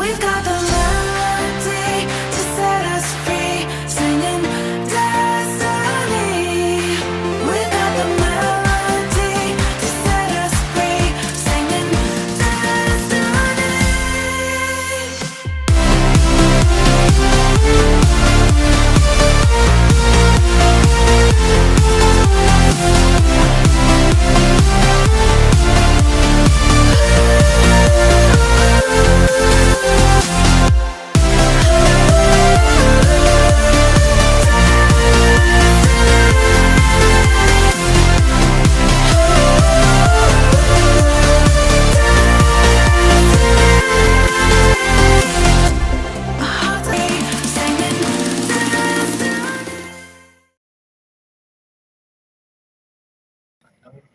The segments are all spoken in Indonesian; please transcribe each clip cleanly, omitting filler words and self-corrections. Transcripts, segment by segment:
We've got the melody to set us free, singing destiny. We've got the melody to set us free, singing destiny.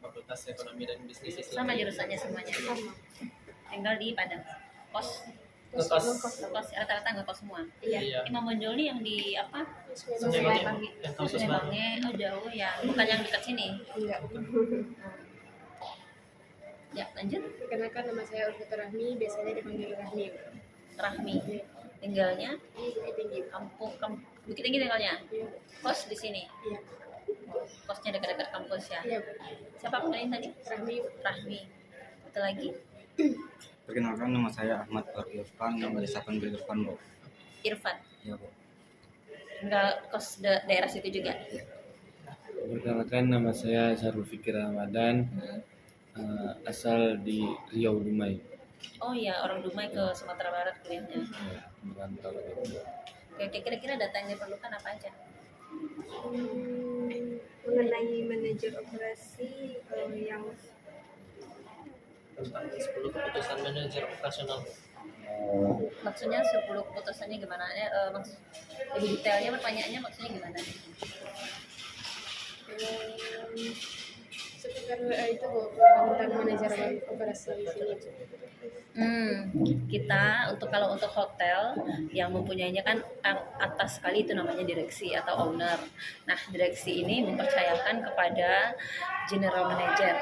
Fakultas Ekonomi dan Bisnis Islam. Sama jurusannya semuanya. Tinggal di Padang. Kos. Ngekos. Rata-rata ngekos semua. Iya. Imam Bonjol nih yang di apa? Sungai Bange. Yang kampus Sungai baru. Bange. Oh jauh ya. Bukan yang dekat sini. Enggak. Ya lanjut. Perkenalkan, nama saya Urfutu Rahmi, biasanya dipanggil Rahmi. Rahmi. Tinggalnya Di Bukit Tinggi. Bukit Tinggi tinggalnya. Iya. Kos di sini. Iya. Kosnya dekat-dekat kampus ya. Iya. Siapa pengen tadi? Rahmi. Rahmi. Satu lagi. Perkenalkan, nama saya Ahmad Irfan, yang biasa panggil Irfan, Bu. Irfan. Ya, Bu. Tinggal kos daerah situ juga. Perkenalkan, nama saya Syarul Fikri Ramadan, asal di Riau Dumai. Oh iya, orang Dumai ke Sumatera Barat kuliahnya. Merantau gitu. Oke, kira-kira data yang diperlukan apa aja? Mengenai manajer operasi yang Tentang 10 keputusan manajer operasional. Maksudnya 10 keputusannya gimana? Lebih detailnya pertanyaannya maksudnya gimana? seputar itu Bu, tentang manajer operasi di sini. Kita kalau untuk hotel yang mempunyainya kan atas sekali itu namanya direksi atau owner. Nah, direksi ini mempercayakan kepada general manager.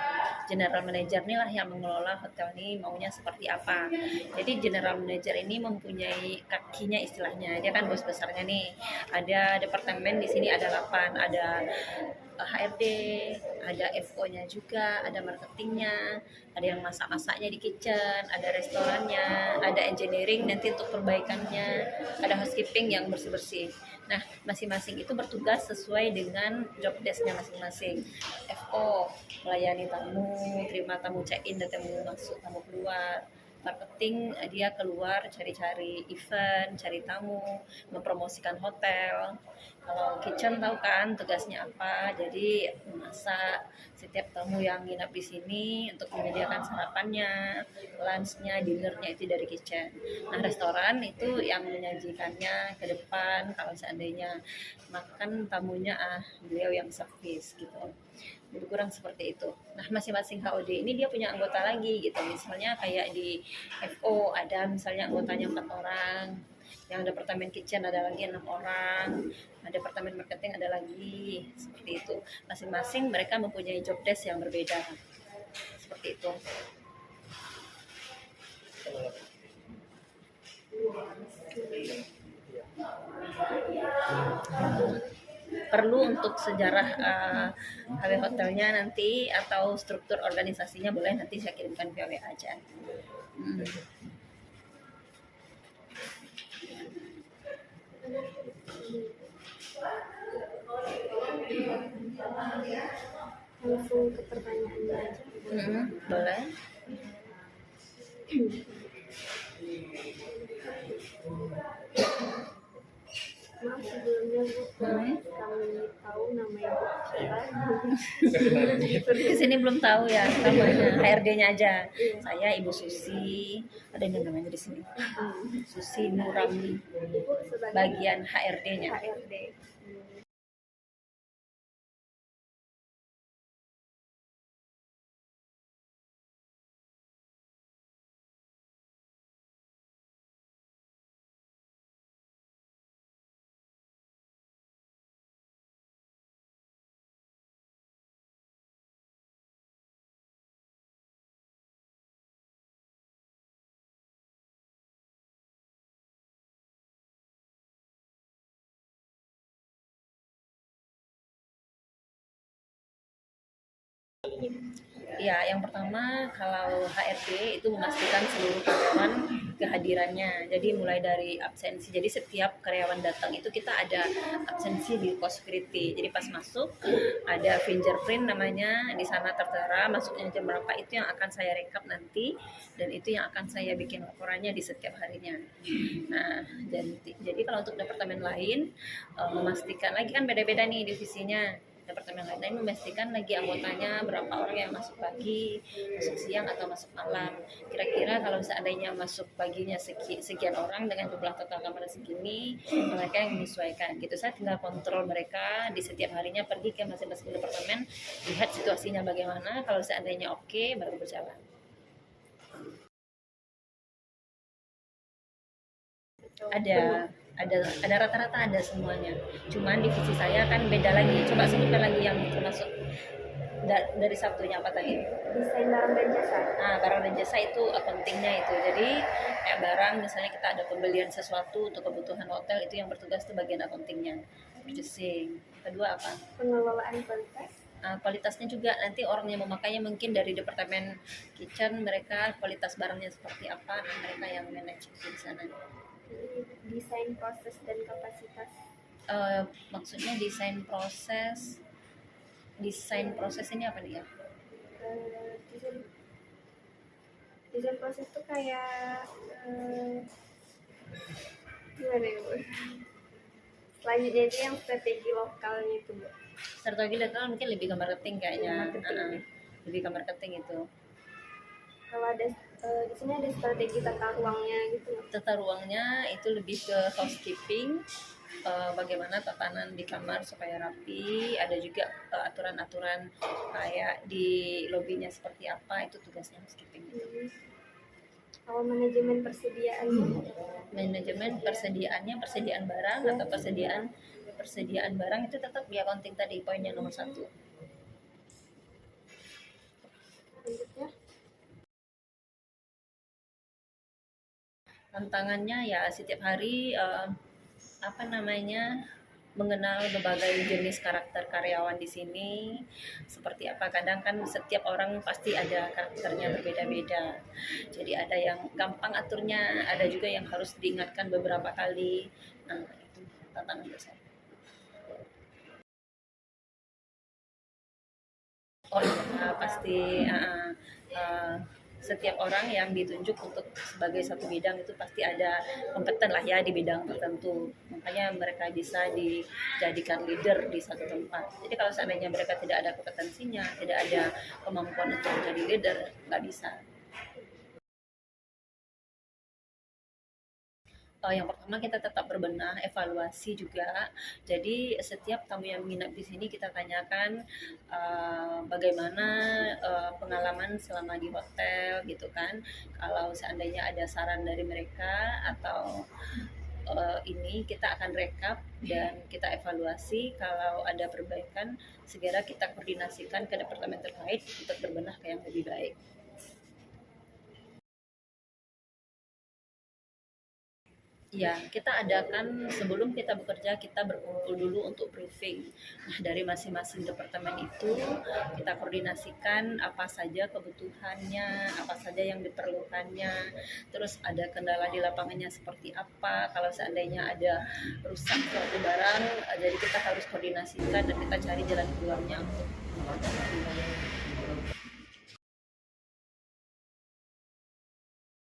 General manager inilah yang mengelola hotel ini maunya seperti apa. Jadi general manager ini mempunyai kakinya istilahnya. Dia kan bos besarnya nih. Ada departemen di sini ada 8, ada HRD, ada FO-nya juga, ada marketingnya, ada yang masak-masaknya di kitchen, ada restorannya, ada engineering nanti untuk perbaikannya, ada housekeeping yang bersih-bersih. Nah, masing-masing itu bertugas sesuai dengan job desk-nya masing-masing. FO melayani tamu, terima tamu check-in dan tamu masuk, tamu keluar. Marketing dia keluar cari-cari event, cari tamu, mempromosikan hotel. Kalau kitchen tahu kan tugasnya apa, jadi memasak setiap tamu yang nginap di sini untuk menyediakan sarapannya, lunchnya, dinnernya itu dari kitchen. Nah, restoran itu yang menyajikannya ke depan kalau seandainya makan tamunya beliau yang servis gitu. Lebih kurang seperti itu. Nah, masing-masing HOD ini dia punya anggota lagi gitu. Misalnya kayak di FO ada misalnya anggotanya 4 orang, yang departemen kitchen ada lagi 6 orang, ada departemen marketing ada lagi, seperti itu. Masing-masing mereka mempunyai job desk yang berbeda. Seperti itu. Perlu untuk sejarah HW hotelnya nanti atau struktur organisasinya boleh nanti saya kirimkan via WA aja. Langsung ke pertanyaannya aja. Boleh. Maaf sebelumnya Bu, kami tahu nama Ibu siapa? Di sini belum tahu ya namanya, HRD-nya aja. Saya Ibu Susi, ada yang namanya di sini. Susi Nurami, Ibu sebagai bagian HRD-nya. HRD. Ya, yang pertama kalau HRD itu memastikan seluruh karyawan kehadirannya. Jadi mulai dari absensi. Jadi setiap karyawan datang itu kita ada absensi di cost security. Jadi pas masuk ada fingerprint namanya, di sana tertera masuknya jam berapa, itu yang akan saya rekap nanti dan itu yang akan saya bikin laporannya di setiap harinya. Nah, jadi kalau untuk departemen lain memastikan lagi kan beda-beda nih divisinya. Departemen lain memastikan lagi anggotanya berapa orang yang masuk pagi, masuk siang atau masuk malam. Kira-kira kalau seandainya masuk paginya sekian orang dengan jumlah total kamar segini, mereka yang menyesuaikan gitu. Saya tinggal kontrol mereka di setiap harinya, pergi ke masing-masing departemen, lihat situasinya bagaimana. Kalau seandainya oke, baru berjalan. Ada rata-rata ada semuanya. Cuman divisi saya kan beda lagi. Coba sebutkan lagi yang termasuk dari satunya apa tadi? Desain barang dan jasa. Nah, barang dan jasa itu pentingnya itu. Jadi kayak barang, misalnya kita ada pembelian sesuatu untuk kebutuhan hotel, itu yang bertugas tuh bagian accountingnya, purchasing. Kedua apa? Pengelolaan kualitas. Kualitasnya juga nanti orang yang memakainya mungkin dari departemen kitchen, mereka kualitas barangnya seperti apa, nah mereka yang manage di sana. Desain proses dan kapasitas. Maksudnya desain proses ini apa nih ya? Desain proses tuh kayak gimana ya Bu? Selanjutnya itu yang strategi lokalnya itu Bu. Strategi lokal mungkin lebih ke marketing kayaknya. Marketing. Lebih ke marketing itu. Kalau ada di sini ada strategi tata ruangnya gitu. Tata ruangnya itu lebih ke housekeeping, bagaimana tatanan di kamar supaya rapi. Ada juga aturan-aturan kayak di lobinya seperti apa, itu tugasnya housekeeping. Kalau manajemen persediaannya, persediaan barang atau persediaan barang itu tetap di accounting tadi, poinnya nomor 1. selanjutnya Tantangannya ya setiap hari mengenal berbagai jenis karakter karyawan di sini seperti apa. Kadang kan setiap orang pasti ada karakternya berbeda-beda. Jadi ada yang gampang aturnya, ada juga yang harus diingatkan beberapa kali. Nah, itu tantangan buat saya. Oh iya, pasti setiap orang yang ditunjuk untuk sebagai satu bidang itu pasti ada kompeten lah ya di bidang tertentu. Makanya mereka bisa dijadikan leader di satu tempat. Jadi kalau seandainya mereka tidak ada kompetensinya, tidak ada kemampuan untuk menjadi leader, nggak bisa. Yang pertama kita tetap berbenah, evaluasi juga. Jadi setiap tamu yang menginap di sini kita tanyakan bagaimana pengalaman selama di hotel gitu kan. Kalau seandainya ada saran dari mereka atau ini kita akan rekap dan kita evaluasi. Kalau ada perbaikan segera kita koordinasikan ke departemen terkait untuk berbenah ke yang lebih baik. Ya, kita adakan sebelum kita bekerja, kita berkumpul dulu untuk briefing. Nah, dari masing-masing departemen itu kita koordinasikan apa saja kebutuhannya, apa saja yang diperlukannya, terus ada kendala di lapangannya seperti apa. Kalau seandainya ada rusak suatu barang, jadi kita harus koordinasikan dan kita cari jalan keluarnya untuk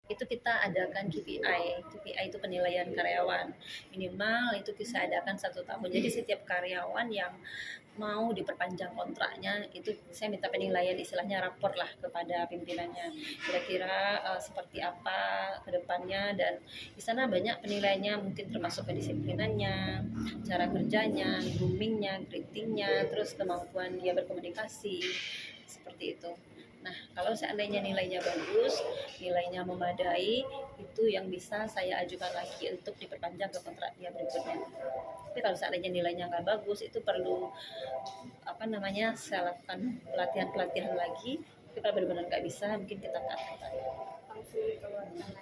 itu kita adakan KPI itu penilaian karyawan minimal itu kita adakan 1 tahun. Jadi setiap karyawan yang mau diperpanjang kontraknya itu saya minta penilaian, istilahnya rapor lah kepada pimpinannya kira-kira seperti apa ke depannya, dan di sana banyak penilaiannya mungkin termasuk kedisiplinannya, cara kerjanya, groomingnya, greetingnya, terus kemampuan dia berkomunikasi seperti itu. Nah, kalau seandainya nilainya bagus, nilainya memadai, itu yang bisa saya ajukan lagi untuk diperpanjang ke kontrak dia berikutnya. Tapi kalau seandainya nilainya nggak bagus, itu perlu saya lakukan pelatihan lagi. Tapi kalau benar-benar nggak bisa, mungkin kita cut. langsung dikeluarkan.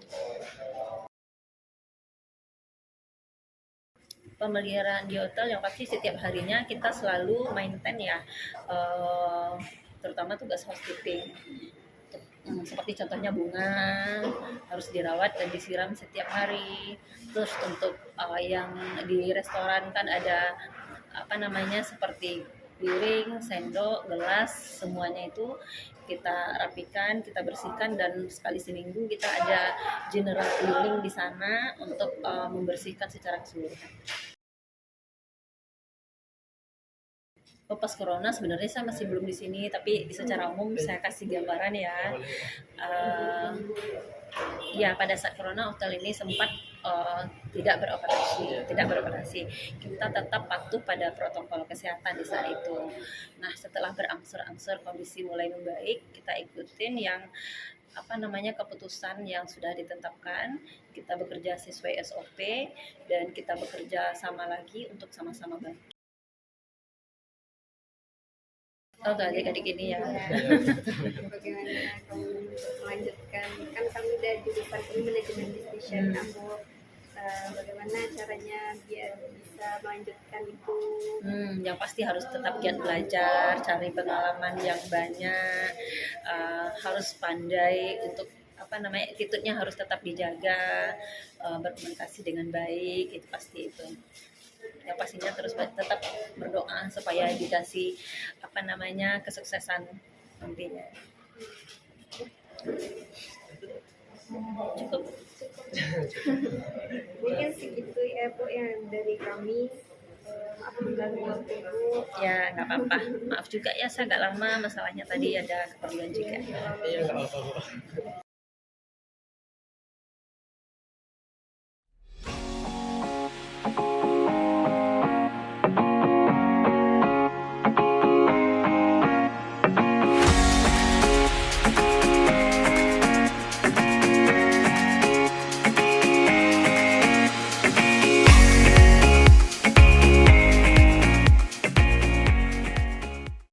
Pemeliharaan di hotel yang pasti setiap harinya kita selalu maintain ya, terutama tugas housekeeping. Seperti contohnya bunga harus dirawat dan disiram setiap hari. Terus untuk yang di restoran kan ada apa namanya seperti piring, sendok, gelas, semuanya itu kita rapikan, kita bersihkan, dan sekali seminggu kita ada general cleaning di sana untuk membersihkan secara keseluruhan. Pas corona sebenarnya saya masih belum di sini, tapi secara umum saya kasih gambaran ya. Ya pada saat corona hotel ini sempat tidak beroperasi. Kita tetap patuh pada protokol kesehatan di saat itu. Nah setelah berangsur-angsur kondisi mulai membaik, kita ikutin yang keputusan yang sudah ditetapkan. Kita bekerja sesuai SOP dan kita bekerja sama lagi untuk sama-sama baik. Oh, adik-adik ini ya. Bagaimana kamu melanjutkan, kan kamu udah jurusan ini manajemen bisnis ya, kamu bagaimana caranya biar bisa melanjutkan itu? Yang pasti harus tetap giat belajar, cari pengalaman yang banyak, harus pandai untuk attitude-nya harus tetap dijaga, berkomunikasi dengan baik, itu pasti itu. Yang pastinya terus tetap berdoa supaya dikasih kesuksesan nantinya. Cukup. Mungkin segitu ya Bu yang dari kami. Maaf mengganggu waktu Ibu. Ya nggak apa-apa. Maaf juga ya saya agak lama, masalahnya tadi ada keperluan juga. Iya, nggak apa-apa.